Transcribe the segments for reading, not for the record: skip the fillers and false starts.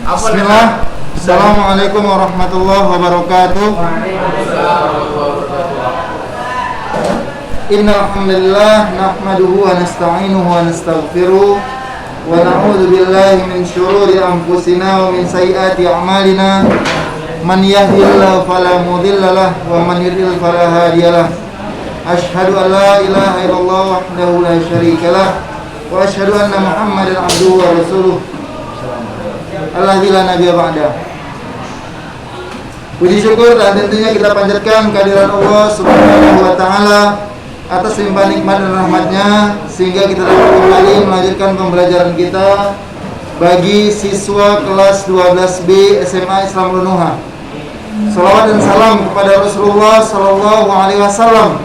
Bismillah. Assalamualaikum warahmatullahi wabarakatuh. Innal hamdalillah nahmaduhu wa nasta'inuhu wa nastaghfiruh wa na'udzu billahi min syururi anfusina wa min sayyiati a'malina. Man yahdihillahu fala mudilla lahu wa man yudlil fala hadiyalah. Asyhadu an la ilaha illallah wahdahu la syarika lah wa asyhadu anna Muhammadan abduhu wa rasuluh. Alladzi la nabiyya ba'da. Puji syukur dan tentunya kita panjatkan kehadiran Allah Subhanahu wa taala atas limpahan nikmat dan rahmatnya sehingga kita dapat kembali melanjutkan pembelajaran kita bagi siswa kelas 12B SMA Islam Lunuha. Salawat dan salam kepada Rasulullah sallallahu alaihi wasallam.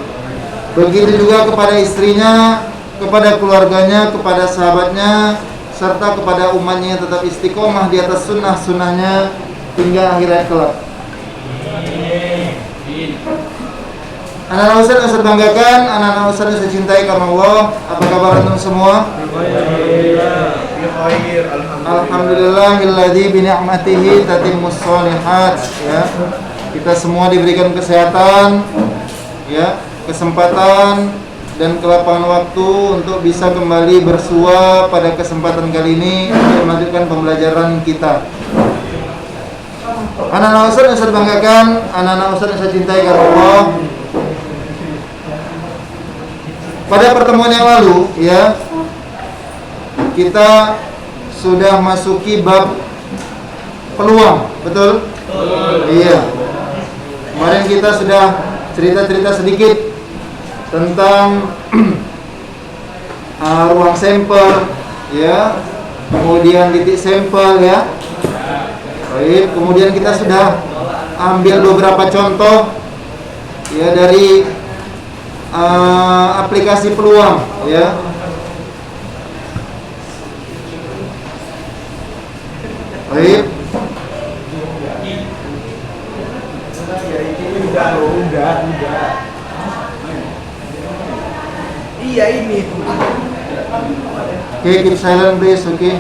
Begitu juga kepada istrinya, kepada keluarganya, kepada sahabatnya, serta kepada umatnya yang tetap istiqomah di atas sunnah-sunnahnya hingga akhirat kelak. Anak-anak Ustaz yang saya banggakan, anak-anak Ustaz yang saya cintai karena Allah. Apa kabar antum semua? Alhamdulillahilladzi bi ni'matihi tatimmus shalihat. Ya. Kita semua diberikan kesehatan, ya, kesempatan dan kelapangan waktu untuk bisa kembali bersua pada kesempatan kali ini untuk melanjutkan pembelajaran kita. Anak-anak Ustaz yang saya banggakan, anak-anak Ustaz yang saya cintai karena Allah. Pada pertemuan yang lalu, ya, kita sudah masuki bab peluang, betul? Iya. Kemarin kita sudah cerita-cerita sedikit tentang ruang sampel, ya, kemudian titik sampel, ya. Baik, kemudian kita sudah ambil beberapa contoh, ya, dari aplikasi peluang, ya. Baik. Udah. Iya ini. Oke, keep silent please, oke.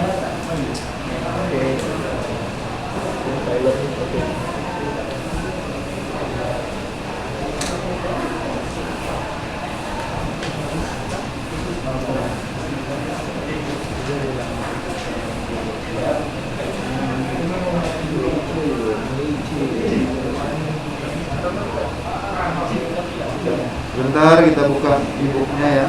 Bentar kita buka e-booknya, ya.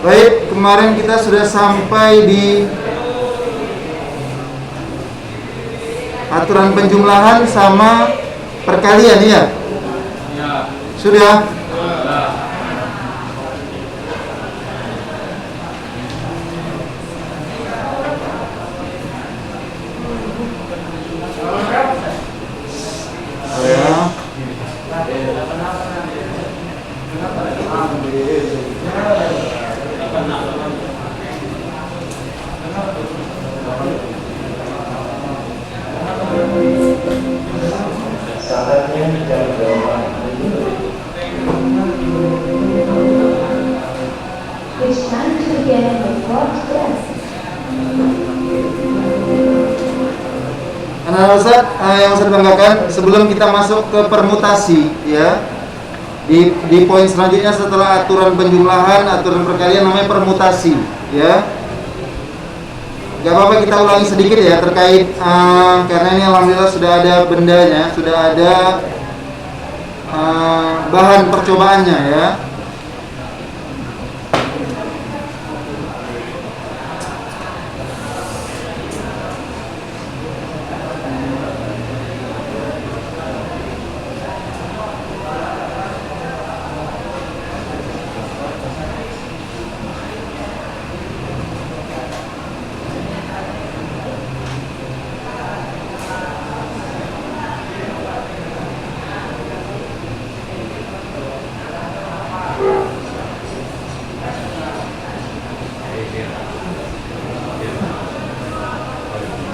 Baik, kemarin kita sudah sampai di aturan penjumlahan sama perkalian, ya? Sudah? Yang saya banggakan, sebelum kita masuk ke permutasi, ya, di poin selanjutnya setelah aturan penjumlahan, aturan perkalian namanya permutasi, ya. Gak apa-apa kita ulangi sedikit, ya, terkait karena ini alhamdulillah sudah ada bendanya, sudah ada bahan percobaannya, ya.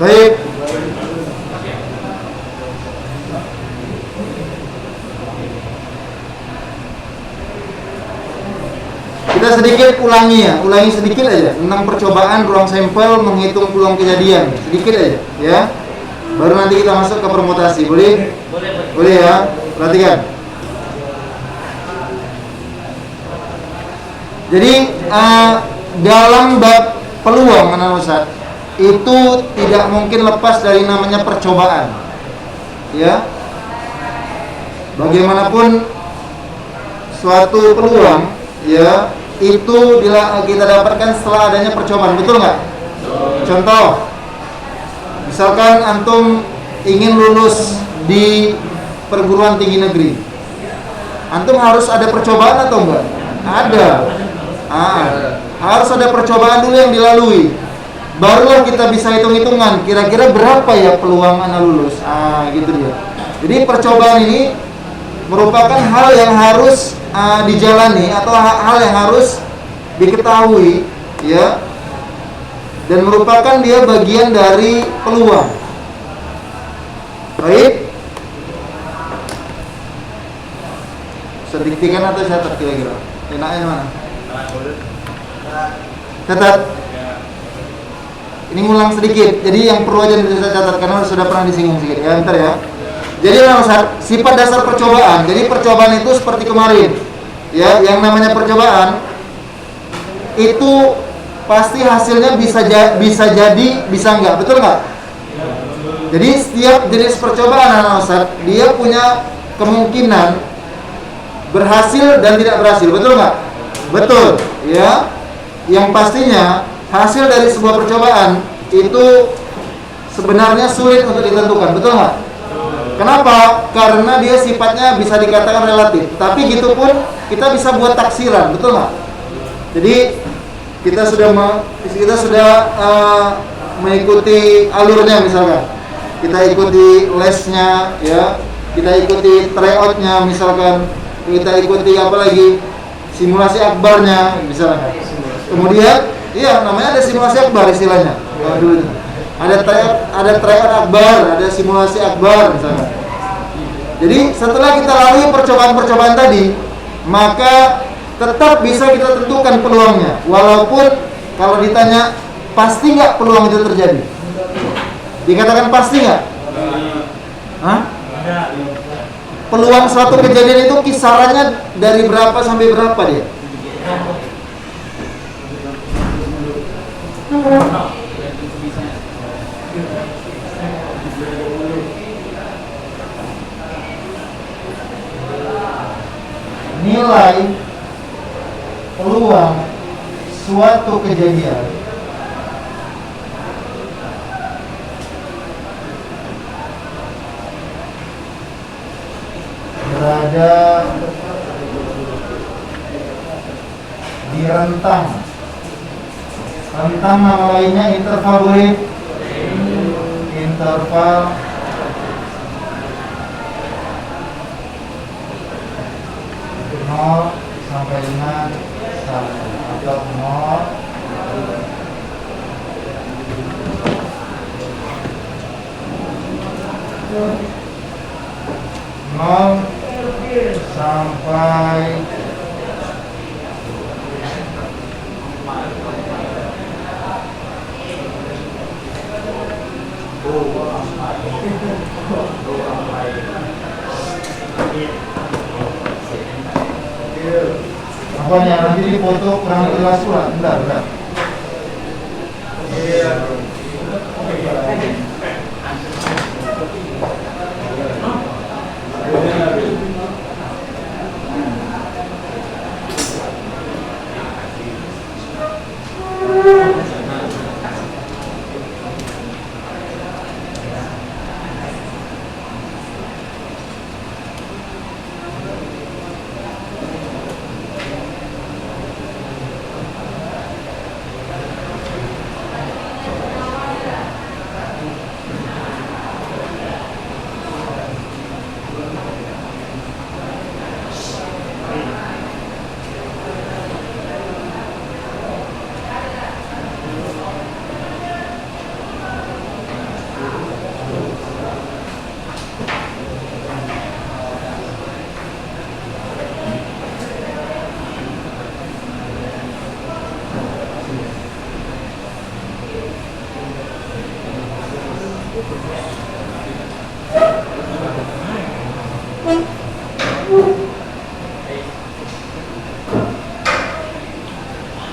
Baik. Kita sedikit ulangi sedikit aja tentang percobaan ruang sampel menghitung peluang kejadian, sedikit aja ya. Baru nanti kita masuk ke permutasi, boleh? Boleh ya, perhatikan. Jadi dalam bab peluang anak Ustaz, itu tidak mungkin lepas dari namanya percobaan. Ya. Bagaimanapun suatu peluang ya itu kita dapatkan setelah adanya percobaan, betul nggak? Contoh, misalkan antum ingin lulus di perguruan tinggi negeri, antum harus ada percobaan atau enggak? Ada. Harus ada percobaan dulu yang dilalui. Barulah kita bisa hitung-hitungan kira-kira berapa ya peluang anak lulus. Gitu dia. Jadi percobaan ini merupakan hal yang harus dijalani atau hal yang harus diketahui ya, dan merupakan dia bagian dari peluang. Baik, sedikitkan atau catat kira-kira enaknya mana? Catat. Ini ngulang sedikit, jadi yang perlu aja bisa catat karena sudah pernah disinggung sedikit ya, bentar ya. Jadi sifat dasar percobaan. Jadi percobaan itu seperti kemarin, ya, yang namanya percobaan itu pasti hasilnya bisa jadi, bisa enggak, betul enggak? Jadi setiap jenis percobaan anak Ustaz, dia punya kemungkinan berhasil dan tidak berhasil, betul enggak? Betul, ya. Yang pastinya hasil dari sebuah percobaan itu sebenarnya sulit untuk ditentukan, betul enggak? Kenapa? Karena dia sifatnya bisa dikatakan relatif. Tapi gitu pun kita bisa buat taksiran, betul nggak? Jadi kita sudah mengikuti alurnya, misalkan kita ikuti lesnya, ya, kita ikuti tryoutnya, misalkan kita ikuti apa lagi, simulasi akbarnya, misalkan. Kemudian, iya, namanya ada simulasi akbar istilahnya. Dulu ada tryout akbar, ada simulasi akbar misalnya. Jadi setelah kita lalui percobaan-percobaan tadi, maka tetap bisa kita tentukan peluangnya. Walaupun kalau ditanya pasti nggak peluang itu terjadi, dikatakan pasti nggak? Peluang suatu kejadian itu kisarannya dari berapa sampai berapa dia? Nilai peluang suatu kejadian berada di rentang nama lainnya interval interval 0 sampai dengan 1 atau 0 sampai 1. Apanya nanti dipoto kurang jelas pula. Bentar.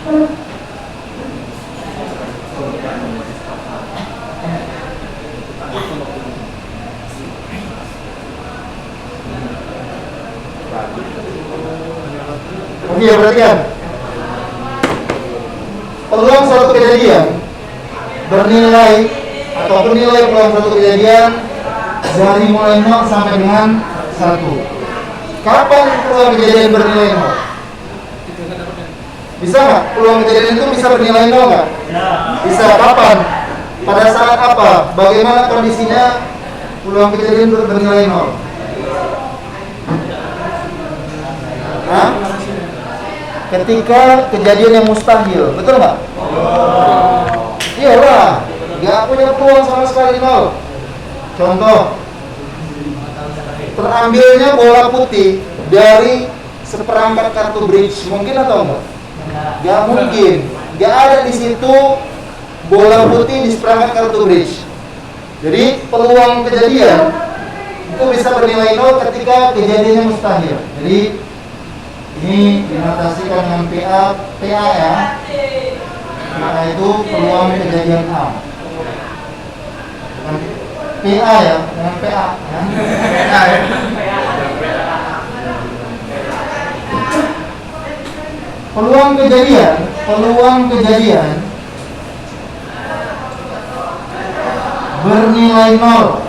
Oke, perhatikan. Peluang suatu kejadian bernilai ataupun nilai peluang suatu kejadian dari mulai 0 sampai dengan 1. Kapan peluang kejadian bernilai 0? Bisa nggak? Peluang kejadian itu bisa bernilai 0 nggak? Bisa. Kapan? Pada saat apa? Bagaimana kondisinya peluang kejadian bernilai 0? Hah? Ketika kejadian yang mustahil, betul nggak? Iya lah, nggak punya peluang sama sekali 0. Contoh, terambilnya bola putih dari seperangkat kartu bridge, mungkin atau enggak? Nggak mungkin. Nggak ada di situ bola putih di seperangkat kartu bridge. Jadi peluang kejadian itu bisa bernilai 0 ketika kejadiannya mustahil. Jadi ini dinotasikan dengan PA ya. PA itu peluang kejadian A. Bukan PA ya, dengan PA ya. Peluang kejadian bernilai 0.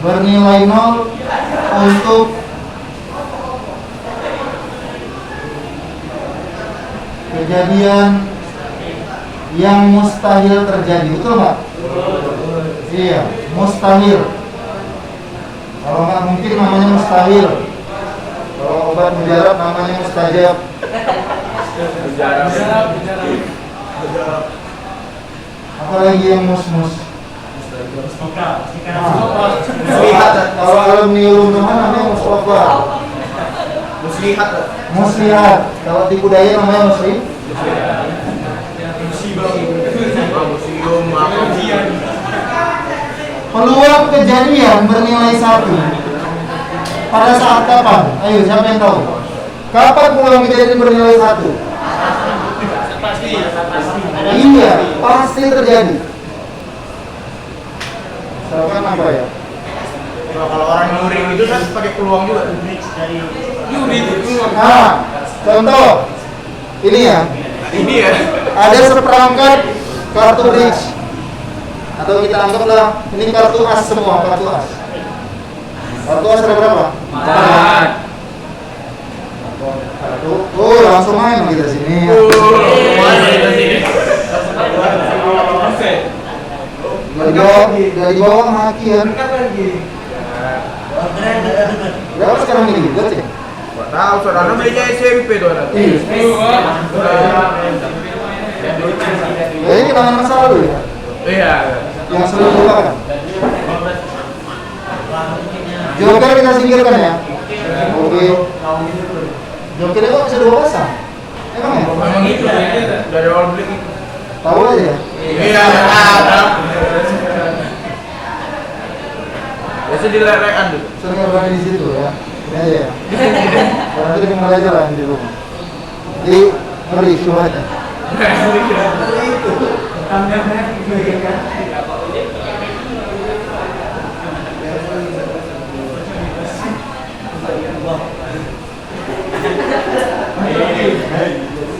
Bernilai 0 untuk kejadian yang mustahil terjadi, betul nggak? Iya, mustahil. Kalau nggak mungkin namanya mustahil. Kalau obat mujarab namanya mustajab. Apalagi yang mus-mus. Kalau alumni ulum namanya Mustafa. Muslihat. Kalau di budaya namanya muslim. Peluang kejadian bernilai 1 pada saat kapan? Ayo, siapa yang tahu? Kapan peluang kejadian bernilai 1? Pasti. Iya, pasti terjadi. Misalkan apa ya? Kalau orang nyuri itu kan pakai peluang juga. Nah, contoh ini ya. Ini ya. Ada seperangkat kartu bridge. Atau kita anggaplah ini kartu as semua, kartu as. Kartu as ada berapa? 4. Oh, langsung main kita sini. Dari bawah makian. Berapa sekarang ini? Goceng? Gak tahu, saudara belinya SMP tuh ada. Ya ini kenangan masa lalu ya? Iya. Yang selalu lupakan. Joker kita singkirkan ya. Oke. Joker itu bisa 2 pasang. Emang ya? Memang itu dari awal beli itu. Tahu aja ya? Iya, tahu. Biasa dilelekan tuh. Sering berani di situ ya. Ini aja ya. Orang itu mulai aja lah di rumah. Jadi ngeri syubhatnya.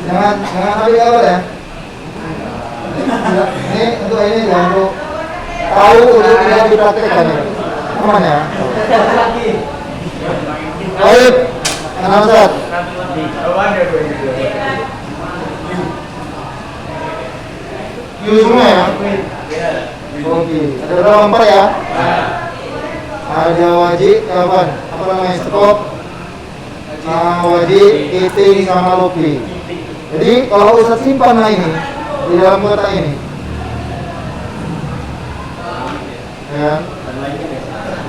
Jangan ambil kabar ya. Ini untuk ini ya, untuk tahu untuk tidak dipraktekkan ya. Aman ya. Baik, kenal Ustaz. Q semua ya. Oke, ada berapa 4 ya? Ada wajib, apa namanya, stop, wajib, keting, sama lopi. Jadi kalau Ustaz simpan lah ini di dalam kotak ini, ya.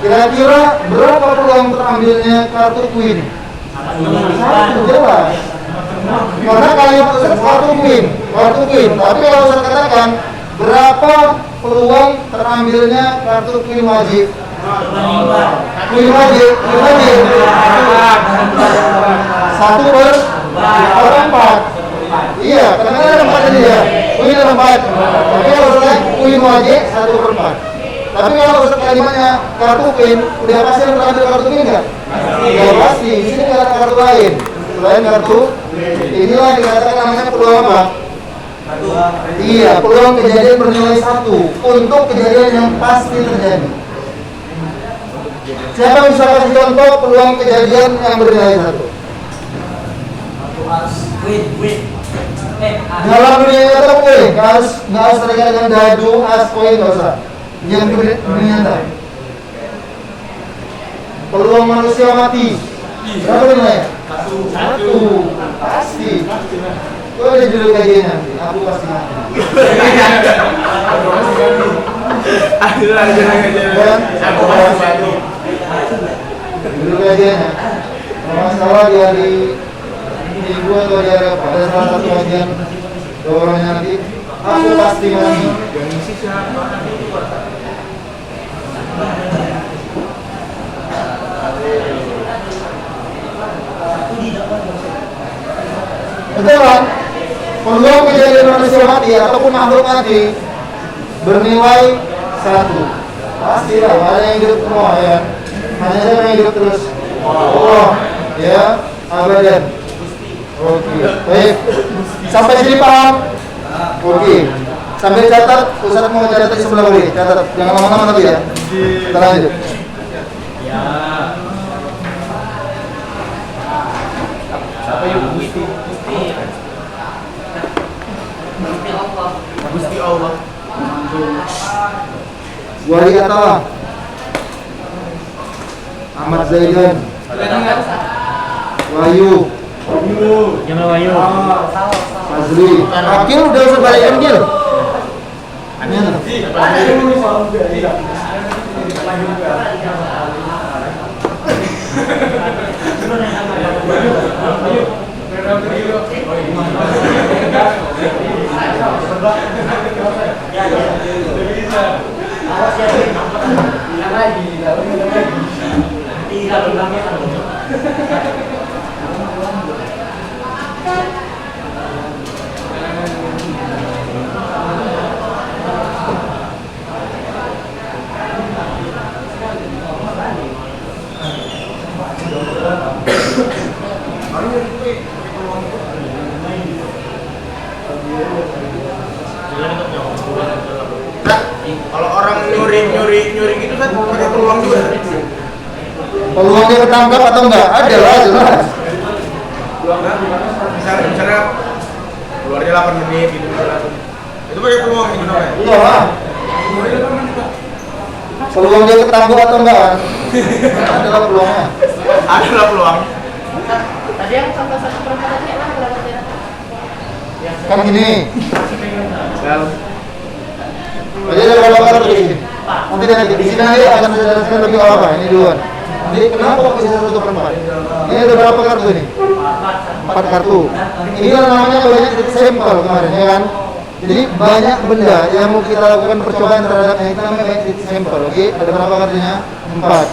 Kira-kira berapa peluang terambilnya kartu Queen? 1 jelas. Karena kalian Ustaz kartu Queen. Tapi kalau Ustaz katakan berapa peluang terambilnya kartu Queen wajib? Queen wajib. 1/4. 4. Tapi kalau Ustaz Uin wajib 1/4. Tapi kalau Ustaz kalimatnya kartu PIN, udah pasti yang terambil kartu PIN nggak? Ya pasti. Di sini nggak ada kartu lain selain kartu. Inilah yang dikatakan namanya peluang apa? Iya, peluang kejadian bernilai 1 untuk kejadian yang pasti terjadi. Siapa yang bisa kasih contoh peluang kejadian yang bernilai 1? Dalam dunia nyata boleh, nggak harus terkait dengan dadu, as, koin, nggak usah. Yang dunia nyata. Peluang manusia mati. Berapa nilainya? 1. Pasti. Kau ada judul kajian nanti. Aku pasti mati. Aku pasti mati. Judul kajiannya. Kalau masalah di hari Minggu atau di hari apa? Ada salah satu kajian dorongannya nanti. Aku pasti mati. Yang isi siapa? Betul kan? Peluang kejadian manusia mati ataupun makhluk mati bernilai 1. Pastilah, ada yang hidup semua ya. Hanya siapa yang hidup terus? Allah, ya, abadan. Oke, baik. Sampai sini paham? Oke. Sampai catat, Ustaz mau catat di sebelah kiri. Catat, jangan lama-lama tapi ya. Kita lanjut. Siapa yang Gusti Allah. Wali Atala, Ahmad Zaidan, Wahyu, Jamal Wahyu. Fazli, Akil udah sebalik Akil. Kalau orang nyuri gitu kan pakai peluang juga. Peluang dia ketangkap atau enggak? Ada lah, jelas. Misalnya keluarnya 8 menit gitu misalnya. Itu pakai peluang gitu namanya. Iya lah. Peluang dia ketangkap atau enggak? Adalah peluangnya. Adalah peluang. Tadi yang contoh 1/4 tadi emang berapa tidak? Kan gini. Well, Jadi ada berapa kartu di sini? Nanti di sini nanti akan saya jelaskan lebih apa. Ini duluan. Jadi kenapa kok bisa 1/4? Ini ada berapa kartu ini? 4 kartu. Ini kan namanya banyak sampel kemarin ya kan? Jadi banyak benda yang mau kita lakukan percobaan terhadapnya itu namanya banyak sampel. Oke, ada berapa kartunya? 4.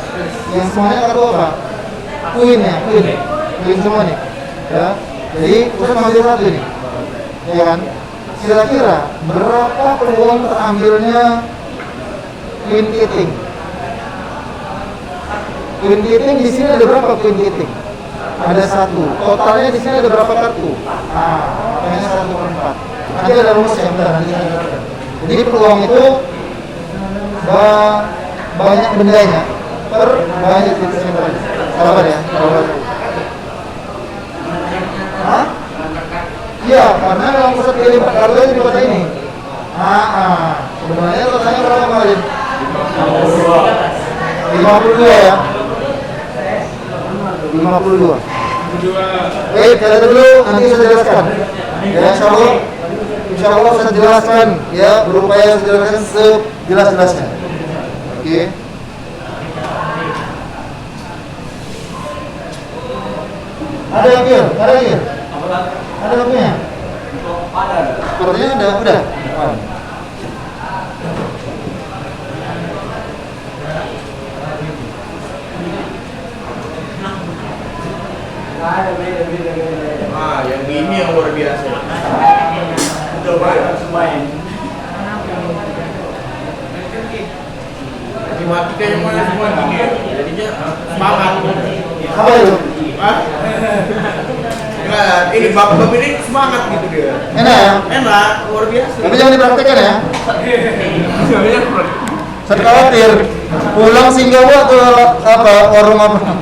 Yang semuanya kartu apa? Queen semua nih. Ya. Jadi Ustaz ngambil satu nih. Ya kan? Kira-kira berapa peluang terambilnya Queen Keating? Queen Keating di sini ada berapa Queen Keating? Ada 1. Totalnya di sini ada berapa kartu? Nah, makanya 1/4. Nanti ada rumusnya, bentar nanti saya jelaskan. Jadi peluang itu banyak bendanya per banyak titik tadi. Sabar ya, sabar. Hah? Iya, karena kalau pusat pilih 4 kartu di kota ini. Sebenarnya totalnya berapa kemarin? 52 ya. 52. Baik, catat dulu, nanti saya jelaskan. Ya, insya Allah saya jelaskan, ya, berupaya saya jelaskan sejelas-jelasnya. Oke. Ada lagi? Ada lagunya? Sepertinya ada, udah. yang ini yang luar biasa. Coba ya. Mati kayaknya mana semua gini ya. Jadinya semangat. Apa itu? Hah? Enggak, ini bab ini semangat gitu dia. Enak ya? Enak, luar biasa. Tapi jangan dipraktekkan ya. Saya khawatir pulang Singapura ke apa warung apa?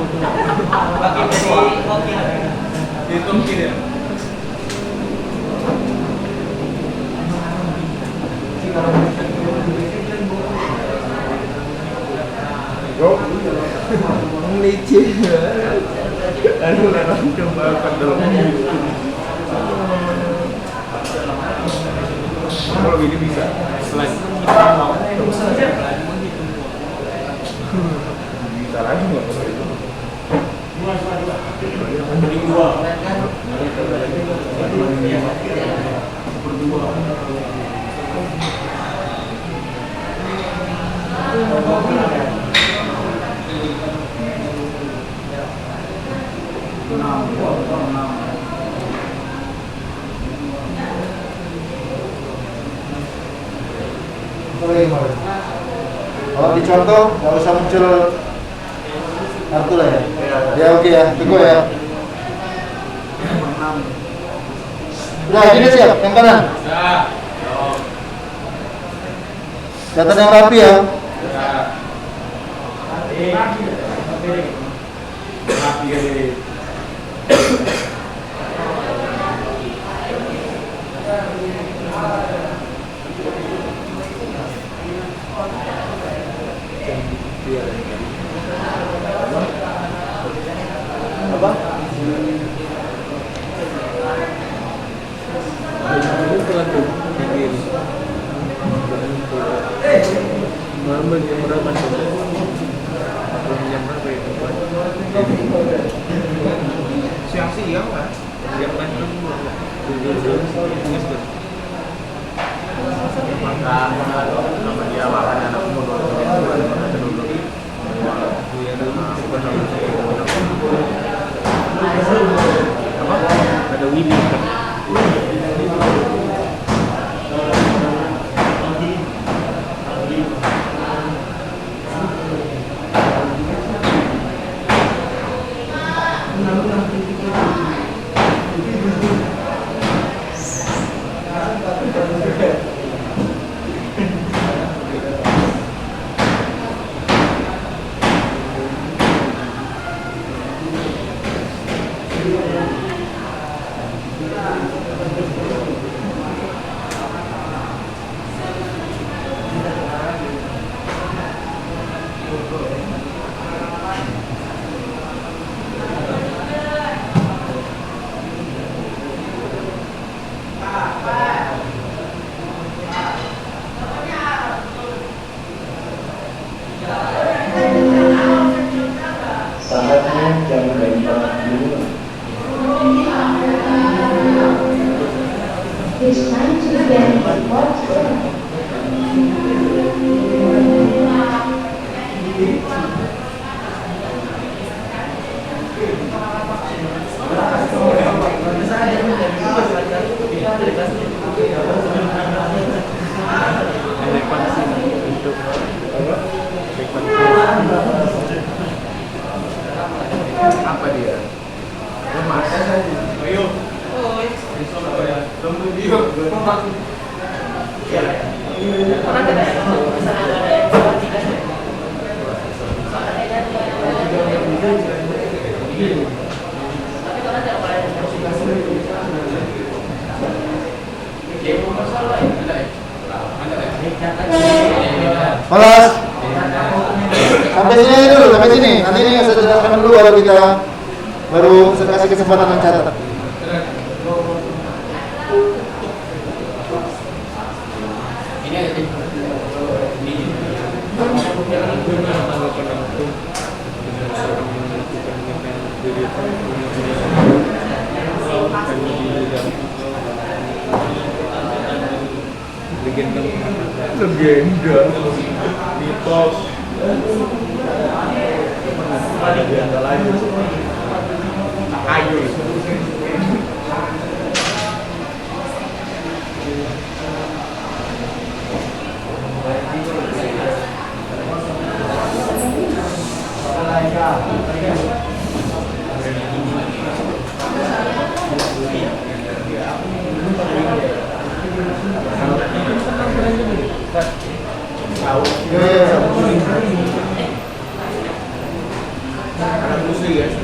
Itu mungkin ya. Licin. Aduh, coba dalam kalau ini bisa selain bisa lagi nggak Kalau dicontoh nggak usah muncul kartu lah ya. Ya oke ya, tunggu ya. Udah gini siap, yang kanan. Catat yang rapi ya. Apa? Siang-siang kan? Makan sama dia makan anak umur ada Winnie kan? Saatnya jangan lempar dulu. It's time to begin what's Apa dia? Lemas. Ayo. Malas. Sampai sini dulu, sampai sini. Nanti ini saya jelaskan dulu baru saya kasih kesempatan mencatat. Legenda. Mitos. Ada legenda lain. Ayo. Anak musli guys.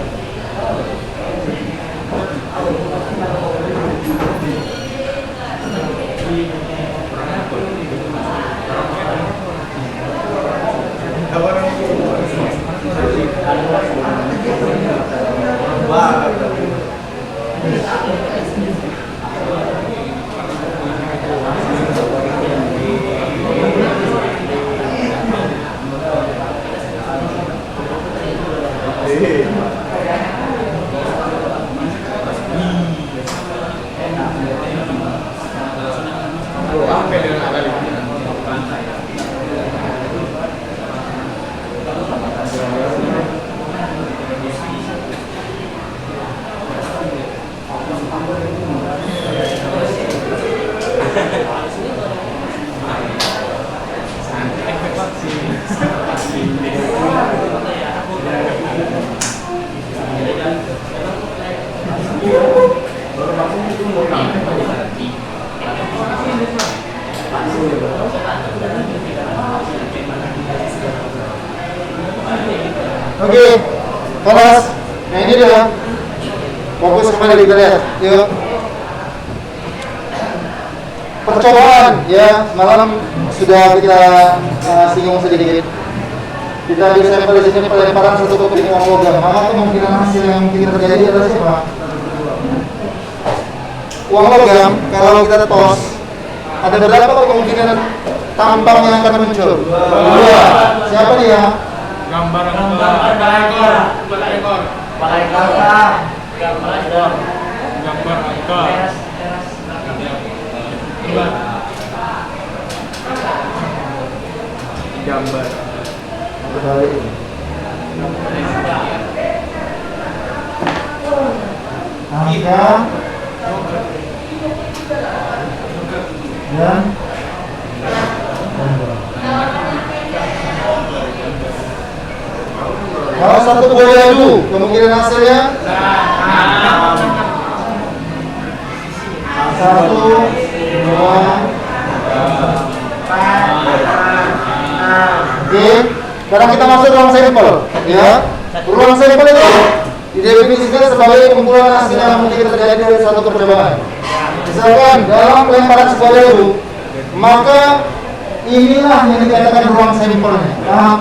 Oke, kelas. Nah ini dia. Fokus kembali kita lihat. Yuk. Percobaan ya, malam sudah kita singgung sedikit. Kita di sampel di sini pelemparan satu keping uang logam. Maka kemungkinan hasil yang mungkin terjadi adalah siapa? Uang logam. Kalau kita tos, ada berapa kemungkinan tampang yang akan muncul? Dua. Siapa dia? Gambar ekor. Gambar. Angka dan kalau satu buah yadu, kemungkinan hasilnya satu, dua. Oke, sekarang kita masuk ruang sampel, ya. Ruang sampel itu didefinisikan sebagai kumpulan hasil yang mungkin terjadi dari suatu percobaan. Misalkan dalam pelemparan sebuah yadu, maka inilah yang dikatakan ruang sampelnya. Paham?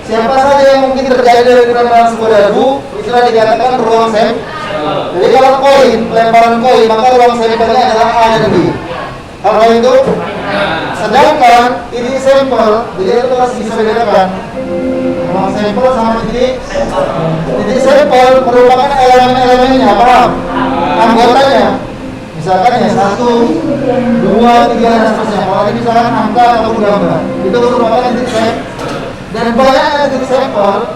Siapa saja yang mungkin terjadi dari pelemparan sebuah yadu, itulah dikatakan ruang sampel. Jadi kalau koin, pelemparan koin, maka ruang sampelnya adalah A dan B. Apa itu? Sedangkan ini sampel, jadi itu harus bisa bedakan. Ruang sampel sama titik sampel merupakan elemen-elemennya, paham? Anggotanya. Misalkan ya 1, 2, 3 dan seterusnya. Kalau ini misalkan angka ataupun gambar, itu merupakan titik sampel. Dan banyak titik sampel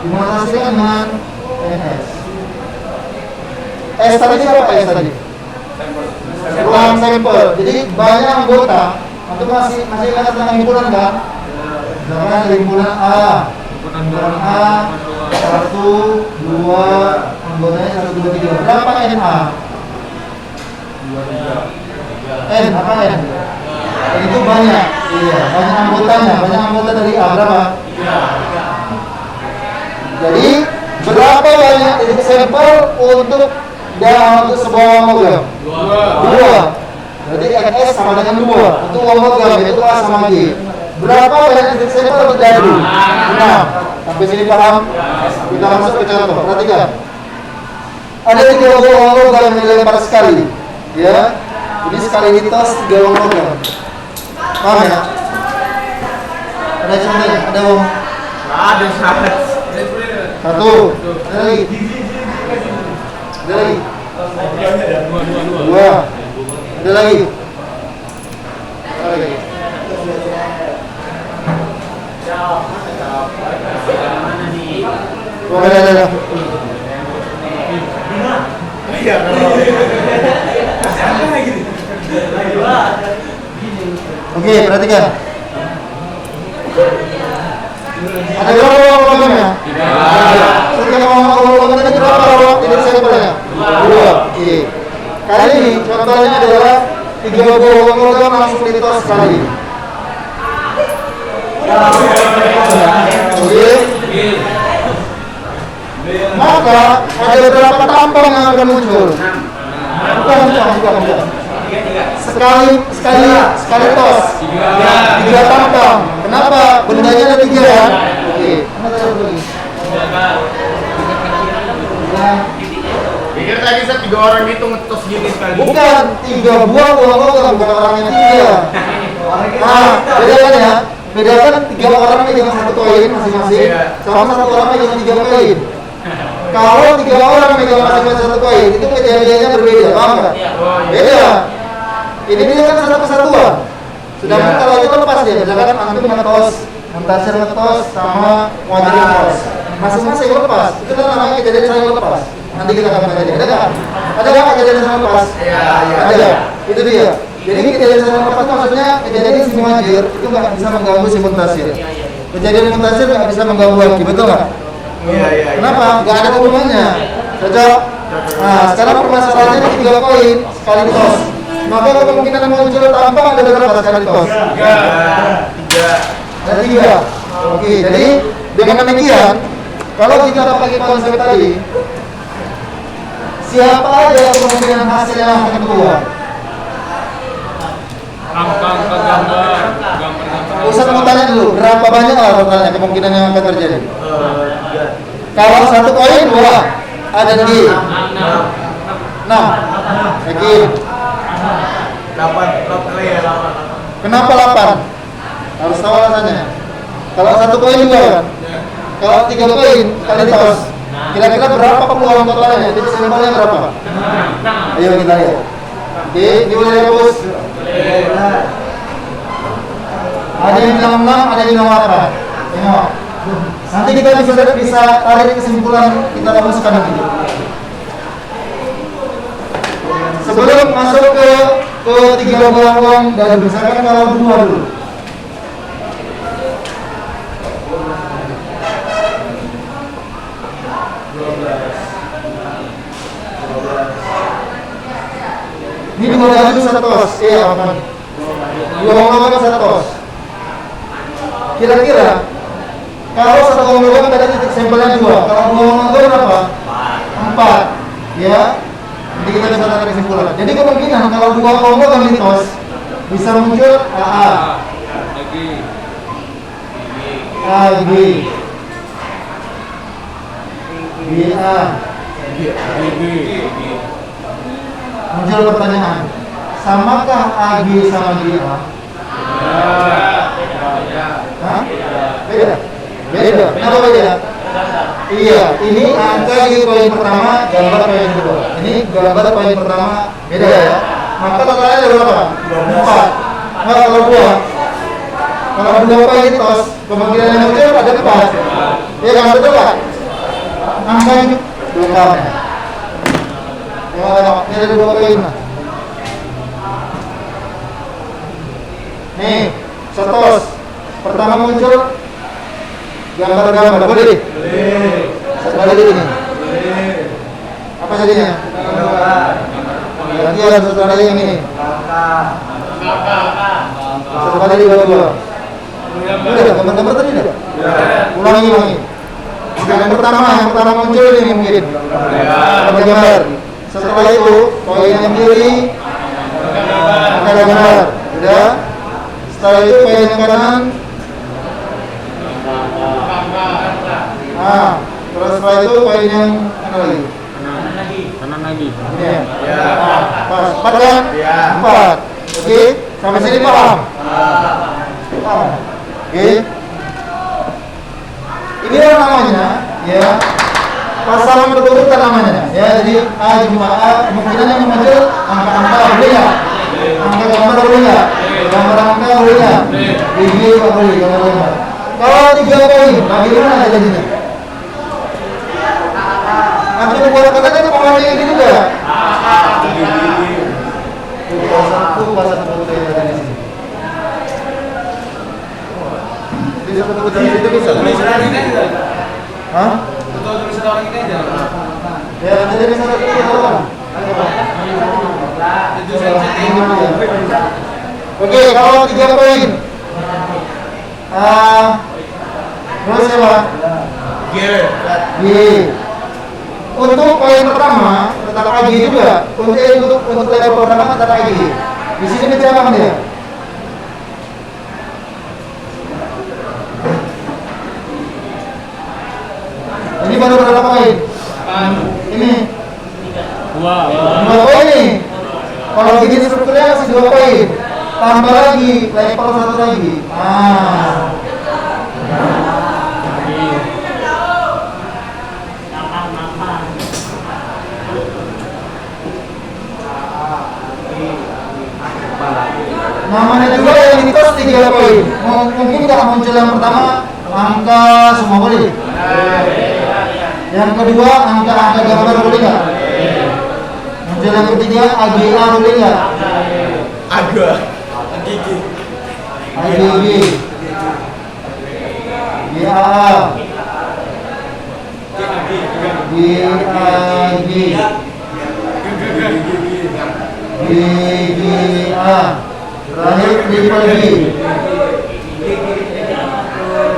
dimanfaatkan dengan NS. S tadi apa S tadi? Ruang sampel. Jadi banyak anggota. Untuk masih ingat tentang himpunan kan? Misalkan himpunan A. Himpunan A 1, 2, anggotanya 1, 2, 3. Berapa NA? N apa N? Itu banyak. Iya, banyak anggotanya. Banyak anggota dari A berapa? Jadi berapa banyak titik sampel untuk sebuah logam? 2. Jadi NS sama dengan 2. Untuk uang logam yaitu A sama G. Berapa banyak titik sampel untuk yadu? 6. Sampai sini paham? Kita masuk ke contoh. Perhatikan. Ada 3 uang logam yang dilempar sekali. Ya. Ini sekali ditos 3 uang logam. Paham ya? Ada contohnya? Ada uang? Ada sangat. 1. Ada lagi? Ada lagi? 2. Ada lagi? Ada lagi? Ada. Oke, perhatikan. Ada berapa uang logamnya? Setiap uang logamnya berapa uang titik sampelnya? 2. Oke. Kali ini contohnya adalah 3 uang logam langsung ditos sekali. Oke. Maka ada beberapa tampang yang akan muncul. Bukan. Sekali tos. 3 tampang. Kenapa? Bendanya ada 3 ya? Oke. Pikir tadi saya 3 orang gitu ngetos gini sekali. Bukan 3 buah uang logam, bukan orang yang 3. Nah, bedakan ya. Bedakan 3 orang megang 1 koin masing-masing, sama 1 orang megang 3 koin. Kalau 3 orang megang masing-masing 1 koin, itu kejadiannya berbeda, paham nggak? Beda. Ini kan satu kesatuan. Sedangkan kalau itu lepas ya, misalkan antum ngetos, Muntasir ngetos, sama Muajir ngetos, masing-masing lepas. Itu kan namanya kejadian saling lepas. Nanti kita akan belajar. Ada nggak? Ada nggak kejadian saling lepas? Ada. Itu dia. Jadi kejadian saling lepas itu maksudnya kejadian si Muajir itu nggak bisa mengganggu si Muntasir. Kejadian Muntasir nggak bisa mengganggu Aki, betul nggak? Iya. Kenapa? Nggak ada hubungannya. Cocok? Nah, sekarang permasalahannya 3 koin sekali tos. Maka kemungkinan muncul tampang ada berapa sekali tos? 3. Ada 3. Oke, jadi dengan demikian, kalau kita pakai konsep tadi, siapa aja yang kemungkinan hasil yang akan keluar? Angka gambar. Ustaz mau tanya dulu, berapa banyak lah totalnya kemungkinan yang akan terjadi? Kalau 1 koin 2, ada di 6. Yakin? 8. Kenapa 8? Harus tahu alasannya. Kalau 1 koin 2 kan? Kalau 3 koin kali tos, kira-kira berapa peluang totalnya? Jadi sampelnya berapa? Ayo kita lihat. Oke, ini boleh hapus. Ada yang bilang 6, ada yang bilang 8. Tengok. Nanti kita bisa tarik kesimpulan, kita rumuskan nanti. Sebelum masuk ke 3 buah uang dan misalkan kalau 2 dulu. Ini 2 baju 1 tos. Apa? 2 uang 1 tos. Kira-kira kalau 1 uang logam tadi titik sampelnya 2, kalau 2 uang logam berapa? 4. Ya. Nanti kita bisa tarik kesimpulan. Jadi kemungkinan kalau 2 uang logam di tos bisa muncul AA, AB, BA. Muncul pertanyaan, samakah AB sama BA? Hah? Beda? Beda. Kenapa beda? Iya, ini angka di poin pertama, gambar poin kedua. Ini gambar poin pertama, beda ya. Maka totalnya ada berapa? 4. Nah, kalau 2 poin tos, kemungkinan yang muncul ada 4. Ya kan, betul Pak? Angkanya belum. Ini ada 2 poin lah. Nih, setos. Pertama muncul gambar-gambar, boleh? Satu kali ini. Apa jadinya? Gantian satu kali yang ini. Satu kali di bawah. Udah, gambar-gambar tadi udah? Ulangi. Yang pertama muncul ini mungkin. Gambar. Setelah itu, poin yang kiri ada gambar. Udah. Setelah itu poin yang kanan. Nah, terus setelah itu poin yang mana lagi? Kanan lagi. Ini ya. Pas, 4 kan? 4. Oke, sampai sini paham? Paham. Oke. Ini namanya ya pasangan berurutan namanya ya. Jadi A jumlah A, kemungkinan yang muncul angka-angka boleh nggak? Angka gambar boleh nggak? Gambar angka boleh nggak? BG boleh, gambar. Kalau 3 poin, bagaimana jadinya? Nanti buat katanya pemainnya ini juga. Pasal satu yang ada di sini. Bisa ketemu dari situ bisa. Hah? Tulisan orang ini aja. Ya, nanti bisa ketemu orang. Oke, kalau 3 poin. Terus siapa? G. G. Untuk poin pertama tetap AG juga. Untuk level pertama tetap AG. Di sini berapa dia? Ini baru berapa poin? Ini Dua. 2 poin nih. Kalau begini strukturnya masih 2 poin. Tambah lagi level 1 lagi. Namanya juga yang mitos 3 poin. Mungkin nggak muncul yang pertama angka semua boleh. Yang kedua angka gambar boleh nggak? Muncul yang ketiga AGA boleh nggak? Agak. Gigi. AGG, GAA, GAG, GGA, terakhir triple G.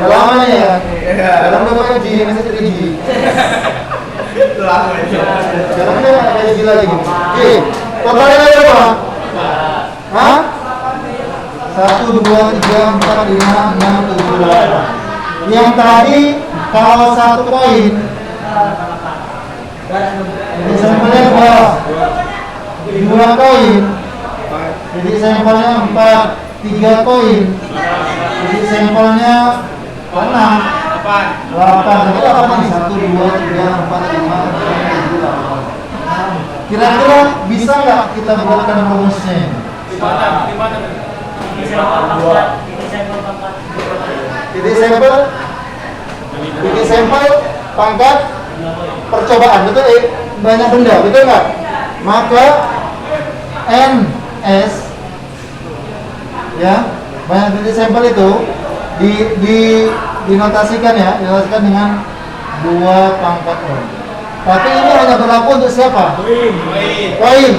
Lama ya? Dalam berapa G? Masih ada G. Lama ya. Sekarang ada G lagi. G, totalnya berapa? Hah? 1, 2, 3, 4, 5, 6, 7, 8. Yang tadi kalau 1 poin jadi sampelnya berapa? 2 poin. Jadi sampelnya 4, 3 poin. Jadi sampelnya 6, 8. Jadi apa nih? 1, 2, 3, 4, 5, 6, 7, 8. Kira-kira bisa nggak kita buatkan rumusnya? Titik sampel pangkat percobaan, betul ya? Banyak benda, betul nggak? Maka NS ya, banyak titik sampel itu dinotasikan ya, dinotasikan dengan 2 pangkat N. Tapi ini hanya berlaku untuk siapa? Poin.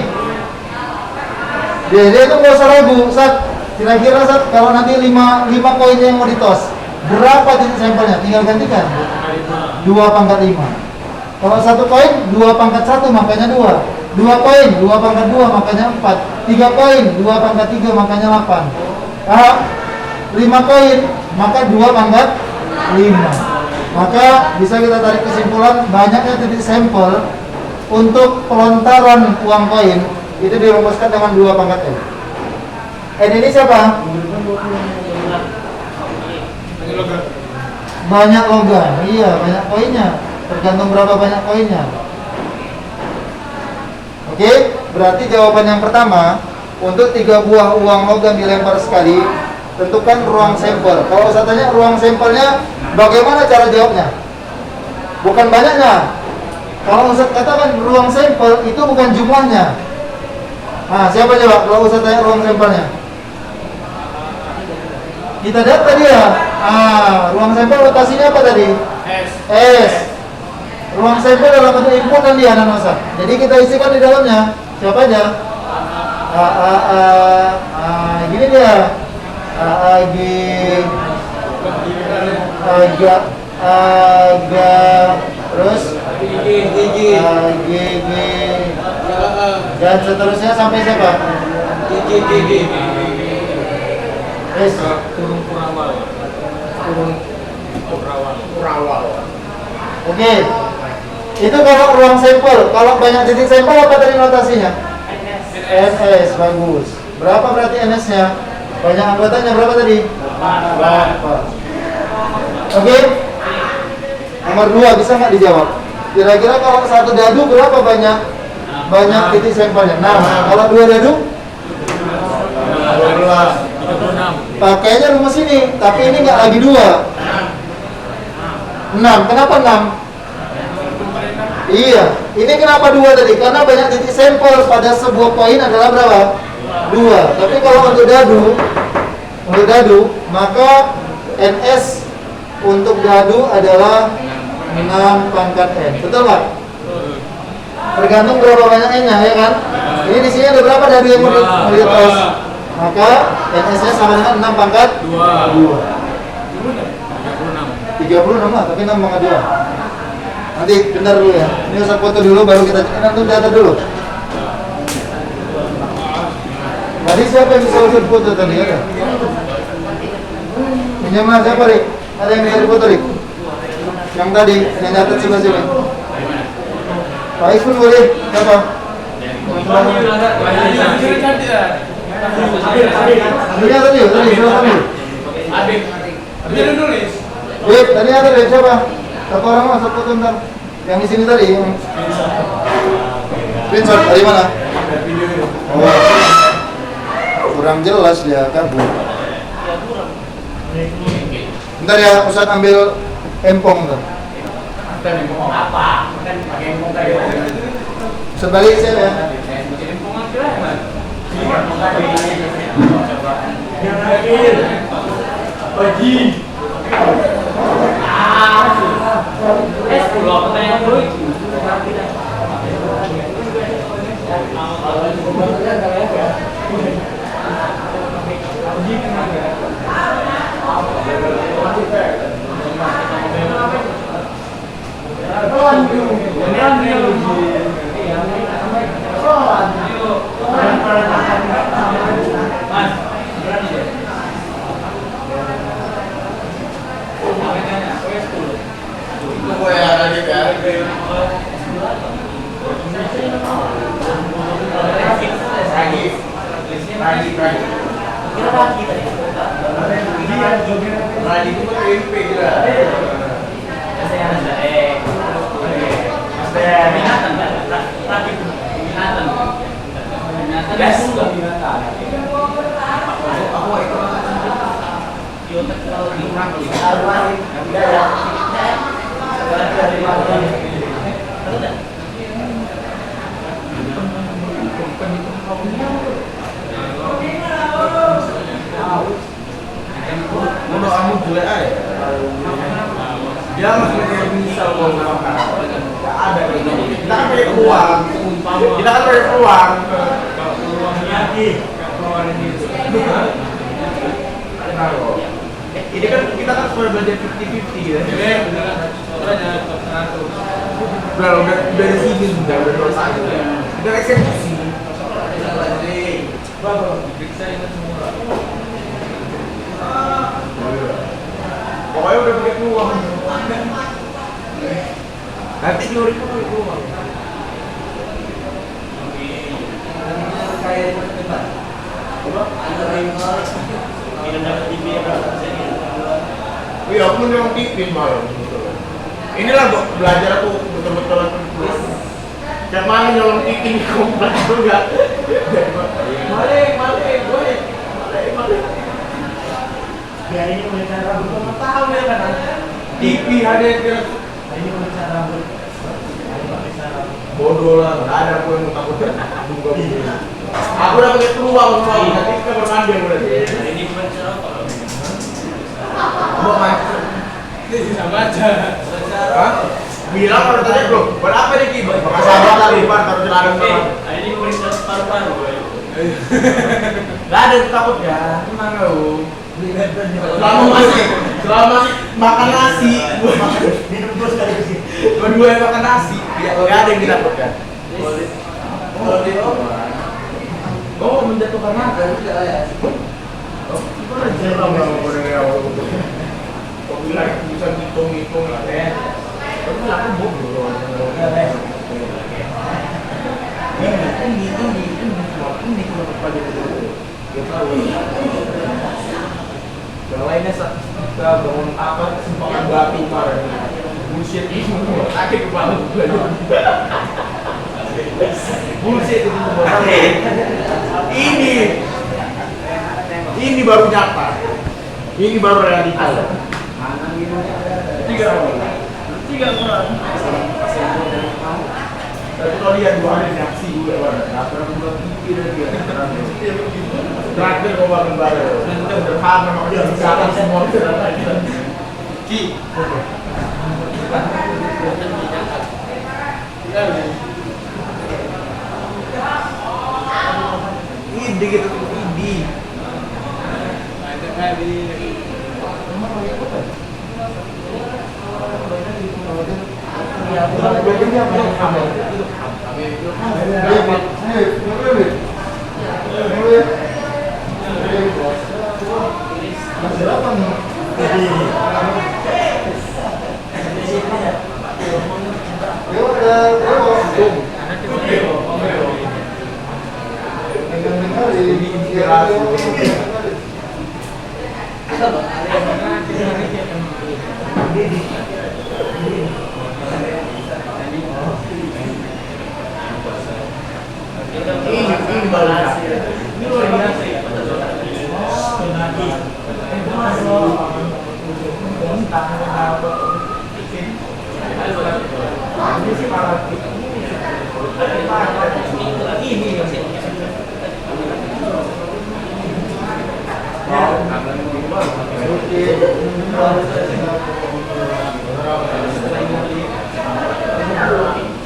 Dia itu nggak usah ragu, Sat. Kira-kira Sat, kalau nanti 5 poin yang mau ditos, berapa titik sampelnya? Tinggal gantikan. 2 pangkat 5. Kalau 1 poin, 2 pangkat 1 makanya 2. 2 poin, 2 pangkat 2 makanya 4. 3 poin, 2 pangkat 3 makanya 8. 5 poin, maka 2 pangkat 5. Maka bisa kita tarik kesimpulan banyaknya titik sampel untuk pelontaran uang koin itu dirumuskan dengan 2 pangkat N. N ini siapa? Banyak logam. Iya, banyak koinnya. Tergantung berapa banyak koinnya. Oke, berarti jawaban yang pertama untuk 3 buah uang logam dilempar sekali, tentukan ruang sampel. Kalau saya tanya ruang sampelnya, bagaimana cara jawabnya? Bukan banyaknya. Kalau Ustaz katakan ruang sampel itu bukan jumlahnya. Nah, siapa jawab kalau Ustaz tanya ruang sampelnya? Kita lihat tadi ya. Ruang sampel rotasinya apa tadi? S. Ruang sampel dalam bentuk input dan dia Ustaz. Jadi kita isikan di dalamnya. Siapa aja? Gini dia. AG terus GG dan seterusnya sampai siapa? S. Kurawal. Oke. Itu kalau ruang sampel. Kalau banyak titik sampel apa tadi notasinya? NS. Bagus. Berapa berarti NS-nya? Banyak anggotanya berapa tadi? 8. Oke. Nomor 2 bisa nggak dijawab? Kira-kira kalau 1 dadu berapa banyak titik sampelnya? Nah, kalau 2 dadu 12. pakainya rumus ini, tapi ini nggak lagi 2. 6. Kenapa 6? Iya, ini kenapa 2 tadi? Karena banyak titik sampel pada sebuah poin adalah berapa? 2. Tapi kalau untuk dadu, maka NS untuk dadu adalah 6 pangkat N. Betul nggak? Tergantung berapa banyak N-nya, ya kan? Ini di sini ada berapa dadu yang mau ditos? Maka NS-nya sama dengan 6 pangkat 2. 36 lah, tapi 6 bangga 2. Nanti bentar dulu ya. Ini usah foto dulu baru kita nanti catat dulu. Tadi siapa yang bisa usah foto tadi ada? Pinjaman siapa, Rik? Ada yang bisa foto, Rik? Yang tadi, yang catat sebelah sini. Pak Iskun boleh? Siapa? Ambilnya tadi, siapa ambil? Tadi ada dari siapa? Satu orang masuk foto ntar. Yang di sini tadi. Screenshot dari mana? Oh, kurang jelas dia kabur. Bentar ya, Ustadz ambil empong ntar. Apa? Kan pakai empong kayak Sebalik saya ya. Dia masih bisa ngomong ada kita kan punya uang, kita kan punya uang. Ini kan kita kan sudah belajar 50-50 ya. Udah dari sini udah satu udah eksekusi. Pokoknya udah punya uang. Nanti nyuri pun punya uang. Iya, aku nyolong tipis malam. Inilah belajar aku betul-betul. Tiap malam nyolong tipis di komplek juga. Malik, boleh. Ya ini pemeriksaan rambut, kamu tahu ya kan? TV ada yang Ini pemeriksaan rambut. bodoh lah, nggak ada aku yang takut bunga bunga. Aku udah pakai peluang, nanti kita bermandi berarti. Ini pemeriksaan apa? Mau main? Sama aja. Hah? Bilang kalau tanya bro, buat apa nih Ki? Pakai sahabat tadi, Pak, taruh celana sama. Ini pemeriksaan paru-paru. Nggak ada yang takut ya, tenang kau. Selama masih makan nasi, berdua yang makan nasi, nggak ada yang ditakutkan. Oh, menjatuhkan harga juga ya. Oh, gimana jalan mau dengan awal? Kau bilang bisa hitung lah ya. Tapi aku bodoh. Ini kalau pada dia tahu. Yang lainnya kita bangun apa simpangan batu kemarin. Bullshit ini semua. Akhir kepala belajar. Bullshit itu semua. Ini baru nyata. Ini baru realita. Tiga orang. Tapi kalau lihat 2 hari reaksi gue terakhir kau bangun baru sederhana makanya sekarang semua Ki ini gitu ini Ini baru Ini luar biasa ya.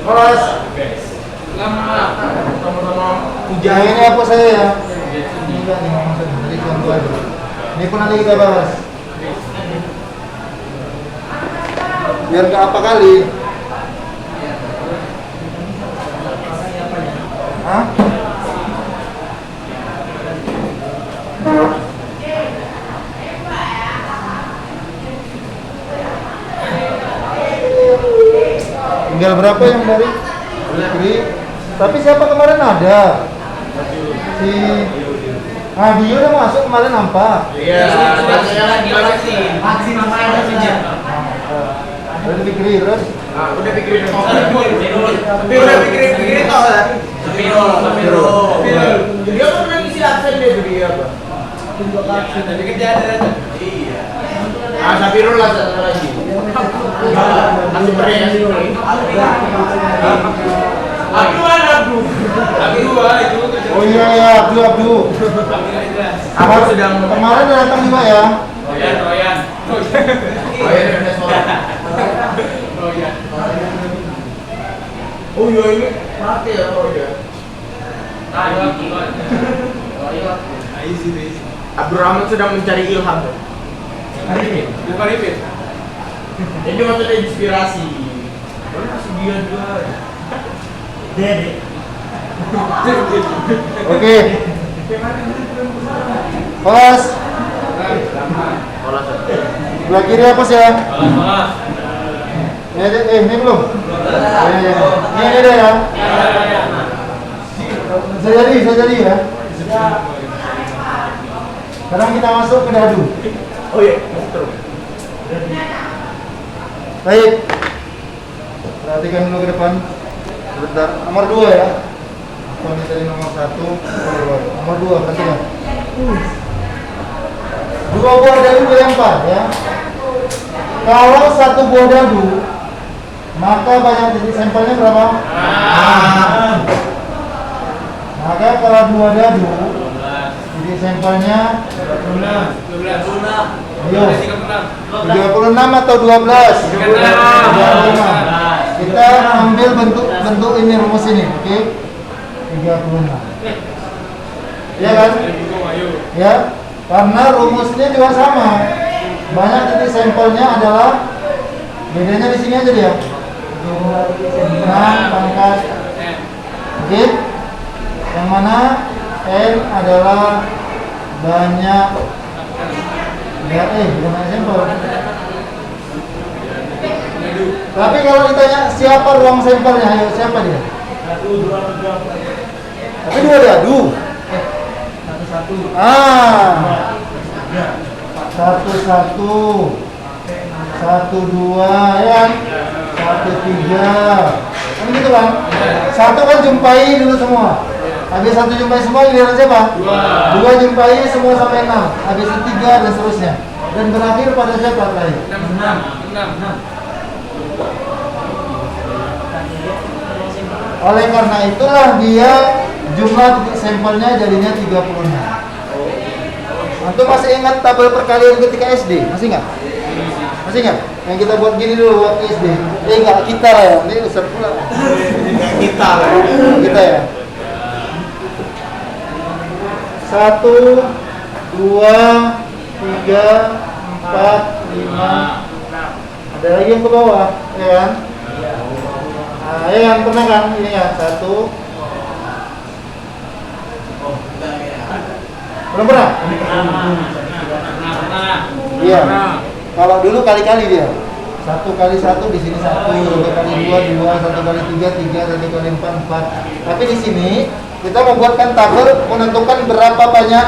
Mas, Hujan ini apa saya ya? Ini enggak nih ngomong dari contoh aja. Ini pun nanti kita bahas. Biar ke apa kali? Hah? Tinggal berapa yang dari Fikri? Tapi siapa kemarin ada? Si Dio udah masuk kemarin nampak. Iya, Aksi namanya saja. Ada Fikri terus. udah pikirin tapi udah pikirin tau lah. Dia kan udah ngisi absen dia tuh dia apa? Tapi kerja ada. Iya. Sapirul lah satu lagi. Langsung beri. Abdu. Itu. Oh iya ya, Abdu. Aku sedang Kemarin udah datang juga ya. Royan. Oh iya, udah sholat. Oh iya ini mati ya oh iya. Abdurrahman sedang mencari ilham. Bukan Ipin. Ini maksudnya inspirasi. Baru masih dia juga. Dede. Oke. Kelas. Olah Sebelah kiri apa sih ya? Malas. Ini belum? Ini deh ya. Bisa jadi ya. Sekarang kita masuk ke dadu. Oh iya, terus. Baik. Perhatikan dulu ke depan. Sebentar. Nomor 2 ya. Kami tadi nomor 1. Nomor 2 perhatikan. 2 buah dadu dilempar ya. Kalau 1 buah dadu, maka banyak titik sampelnya berapa? Maka kalau 2 dadu, titik sampelnya 12. ayo 36 atau 12? 36. Kita ambil bentuk ini, rumus ini, oke? 36. Ya kan? Ya, karena rumusnya juga sama. Banyak titik sampelnya adalah bedanya di sini aja dia. 6 pangkat oke. Yang mana N adalah banyak ya bukan banyak sampel. Tapi kalau ditanya siapa ruang sampelnya, ayo siapa dia? Tapi 2 dadu. 1 2 ya, 1 3 kan gitu kan? 1 kan jumpai dulu semua. Habis 1 jumpai semua giliran siapa? 2 jumpai semua sampai 6. Habis itu 3 dan seterusnya. Dan berakhir pada siapa terakhir? 6. Oleh karena itulah dia jumlah titik sampelnya jadinya 36. Antum masih ingat tabel perkalian ketika SD? Masih ingat? Masih ingat? Yang kita buat gini dulu waktu SD. Enggak, kita lah ya. Ini Ustaz pula. Kita lah. Kita ya. 1 2 3 4 4, 5. Ada lagi yang ke bawah, ya kan? Nah, ya kan, pernah kan? Ini ya, 1. Belum pernah? Iya. Kalau dulu kali-kali dia. 1 kali 1 di sini 1, 2 kali 2, 2, 1 kali 3, 3, 1 kali 4, 4. Tapi di sini kita membuatkan tabel menentukan berapa banyak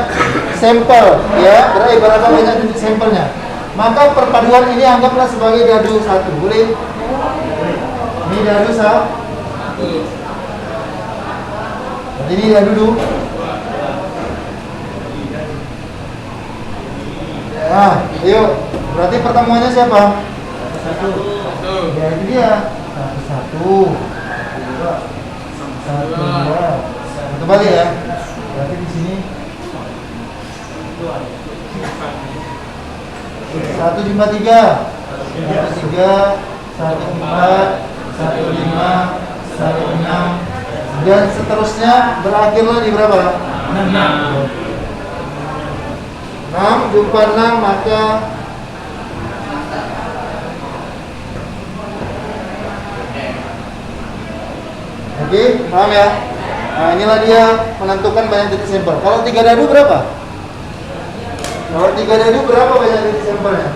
sampel, ya, berapa banyak titik sampelnya. Maka perpaduan ini anggaplah sebagai dadu 1. Boleh? Ini dadu 1. Ini dadu 2. Nah, ayo. Berarti pertemuannya siapa? 1. Ya, itu dia. 1, 2, 1, 2. Itu balik ya. Berarti di sini 1 jumlah 3. 1, 3, 1, 4, 1, 5, 1, 6. Dan seterusnya berakhirlah di berapa? 6 jumpa 6, maka oke, paham ya? Nah, inilah dia menentukan banyak titik sampel. Kalau 3 dadu berapa? Kalau 3 dadu berapa banyak titik sampelnya?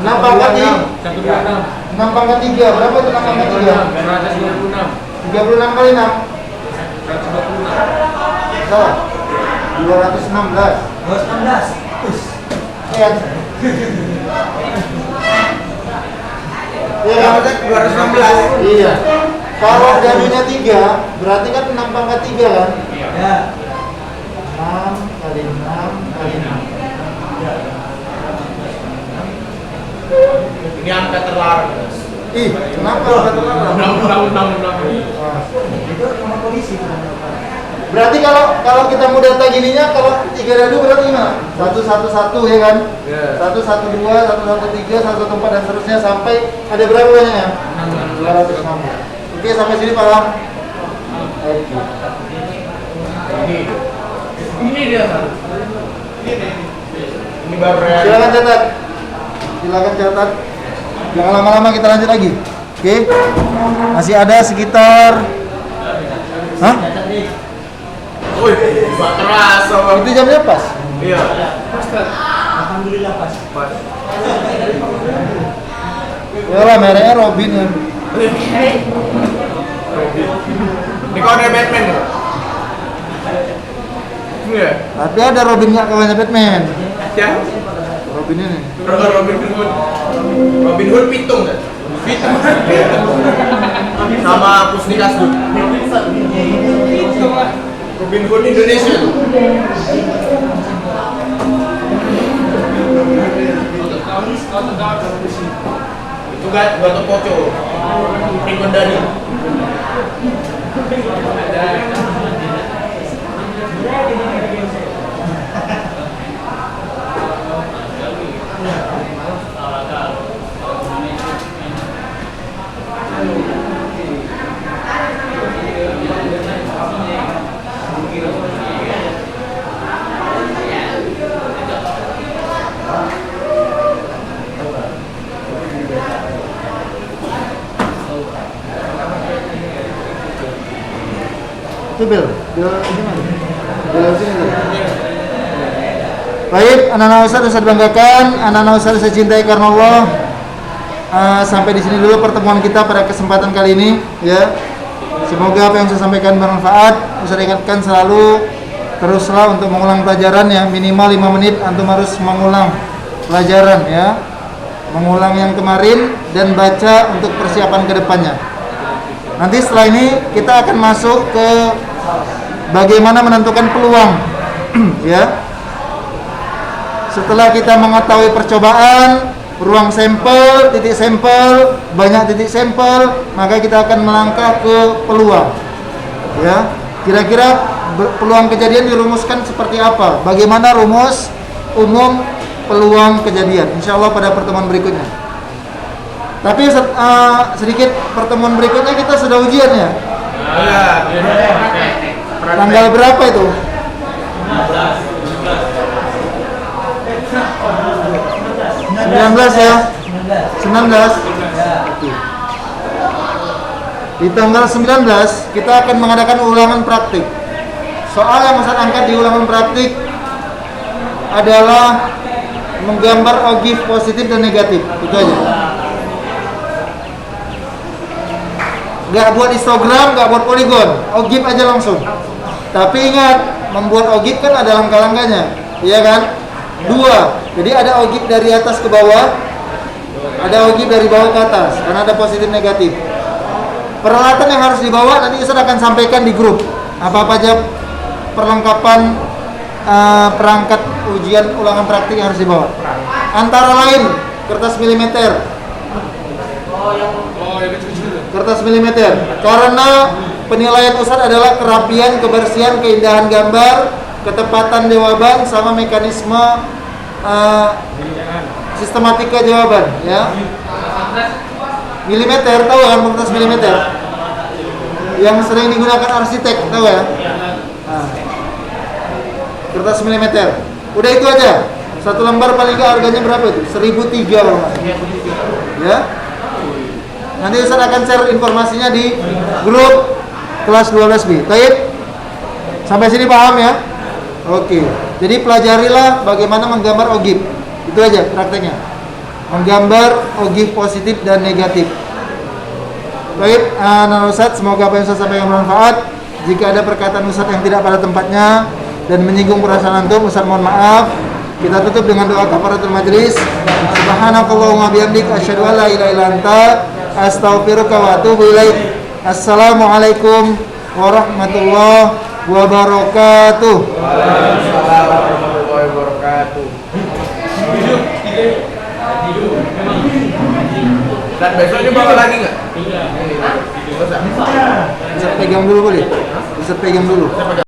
6 pangkat 6 pangkat 3. Berapa itu 6 pangkat 3? 36 kali 6. 126. Salah. 216. 216. Iya. Iya, 216. iya. Kalau dadunya 3, berarti kan 6 pangkat 3 kan? Ya. 6 kali 6 kali 6. Ini angka terlarang. Ih, kenapa angka terlarang? Itu nomor polisi. Berarti kalau kita mau data gininya, kalau 3 dadu berarti gimana? 111 ya kan? 112, 113, 114 dan seterusnya sampai ada berapa banyaknya? 260. Oke, sampai sini paham? Oke. Ini dia. Ini baru ya. Silakan catat. Silakan catat. Jangan lama-lama, kita lanjut lagi. Oke. Masih ada sekitar. Hah? Wih, gak terasa bang. Itu jamnya pas. Iya. Alhamdulillah pas. Ya lah, mereknya Robin kan. Ini kawannya Batman ya? Iya. Tapi ada Robin nggak kawannya Batman. Ya. Robin ini. Robin Hood. Robin Hood pitung kan? Pitung. Sama Pusnikas tuh. Robin Hood Indonesia. Itu kan Gatot Koco. Ikon dari. Itu Bel ini mana? Bel sini tuh. Baik, anak-anak Ustaz banggakan, anak-anak Ustaz saya cintai karena Allah. Sampai di sini dulu pertemuan kita pada kesempatan kali ini, ya. Semoga apa yang saya sampaikan bermanfaat. Ustaz ingatkan selalu teruslah untuk mengulang pelajaran ya, minimal 5 menit antum harus mengulang pelajaran ya. Mengulang yang kemarin dan baca untuk persiapan ke depannya. Nanti setelah ini kita akan masuk ke bagaimana menentukan peluang ya. Setelah kita mengetahui percobaan, ruang sampel, titik sampel, banyak titik sampel, maka kita akan melangkah ke peluang. Ya, kira-kira peluang kejadian dirumuskan seperti apa? Bagaimana rumus umum peluang kejadian? Insya Allah pada pertemuan berikutnya. Tapi sedikit pertemuan berikutnya kita sudah ujian ya. Iya. Tanggal berapa itu? 19 ya? 19? Oke. Di tanggal 19 kita akan mengadakan ulangan praktik. Soal yang Ustaz angkat di ulangan praktik adalah menggambar ogif positif dan negatif. Itu aja. Gak buat histogram, gak buat poligon, ogif aja langsung. Tapi ingat, membuat ogif kan ada langkah-langkahnya, iya kan? 2. Jadi ada ogif dari atas ke bawah, ada ogif dari bawah ke atas, karena ada positif negatif. Peralatan yang harus dibawa nanti Ustaz akan sampaikan di grup. Apa-apa aja perlengkapan perangkat ujian ulangan praktik yang harus dibawa. Antara lain kertas milimeter. Oh, yang kecil-kecil. Kertas milimeter. Karena penilaian Ustaz adalah kerapian, kebersihan, keindahan gambar, ketepatan jawaban, sama mekanisme sistematika jawaban, ya. Milimeter, tahu kan kertas milimeter? Yang sering digunakan arsitek, tahu ya? Nah, kertas milimeter. Udah itu aja. Satu lembar paling nggak harganya berapa itu? 1.003 kalau nggak salah. Ya. Nanti Ustaz akan share informasinya di grup kelas 12B. Baik? Sampai sini paham ya? Oke. Jadi pelajarilah bagaimana menggambar ogif. Itu aja prakteknya. Menggambar ogif positif dan negatif. Baik, anak Ustaz, semoga apa yang Ustaz sampaikan bermanfaat. Jika ada perkataan Ustaz yang tidak pada tempatnya dan menyinggung perasaan antum, Ustaz mohon maaf. Kita tutup dengan doa kafaratul majlis. Subhanakallahumma bihamdik asyhadu an la ilaha illa anta astaghfiruka wa atubu ilaik. Assalamualaikum warahmatullahi wabarakatuh. Waalaikumsalam warahmatullahi wabarakatuh. Dan besoknya bawa lagi nggak? Bisa pegang dulu boleh? Bisa pegang dulu.